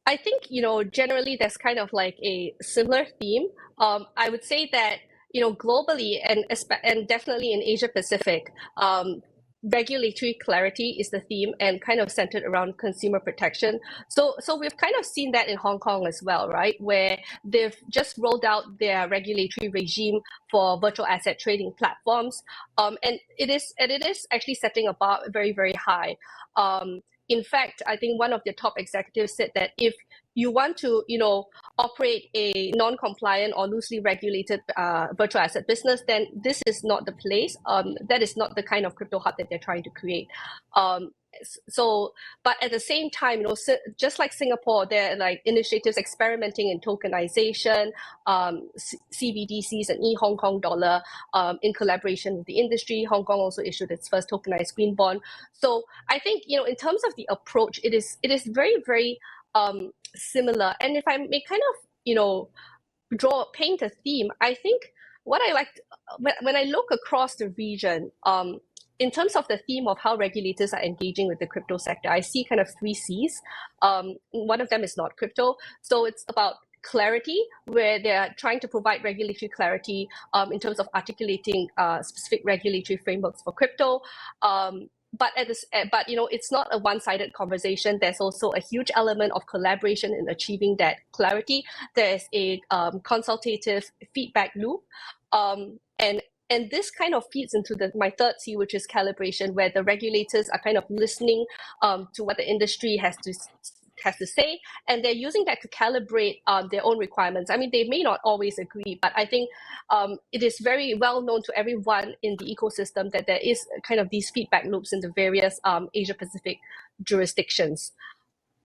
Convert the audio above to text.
I think, generally there's kind of like a similar theme. I would say that, globally and definitely in Asia Pacific, regulatory clarity is the theme and kind of centered around consumer protection. So we've kind of seen that in Hong Kong as well, right? Where they've just rolled out their regulatory regime for virtual asset trading platforms. And it is actually setting a bar very, very high. In fact, I think one of the top executives said that if you want to, operate a non-compliant or loosely regulated virtual asset business, then this is not the place. That is not the kind of crypto hub that they're trying to create. But at the same time, just like Singapore, there are like initiatives experimenting in tokenization, CBDCs and e-Hong Kong dollar in collaboration with the industry. Hong Kong also issued its first tokenized green bond. So I think, in terms of the approach, it is very, very similar. And if I may kind of, paint a theme, I think what I like when I look across the region, in terms of the theme of how regulators are engaging with the crypto sector, I see kind of 3 C's. One of them is not crypto. So it's about clarity, where they're trying to provide regulatory clarity in terms of articulating specific regulatory frameworks for crypto. But it's not a one-sided conversation. There's also a huge element of collaboration in achieving that clarity. There's a consultative feedback loop, and this kind of feeds into my 3rd C, which is calibration, where the regulators are kind of listening to what the industry has to say, and they're using that to calibrate their own requirements. I mean, they may not always agree, but I think it is very well known to everyone in the ecosystem that there is kind of these feedback loops in the various Asia Pacific jurisdictions.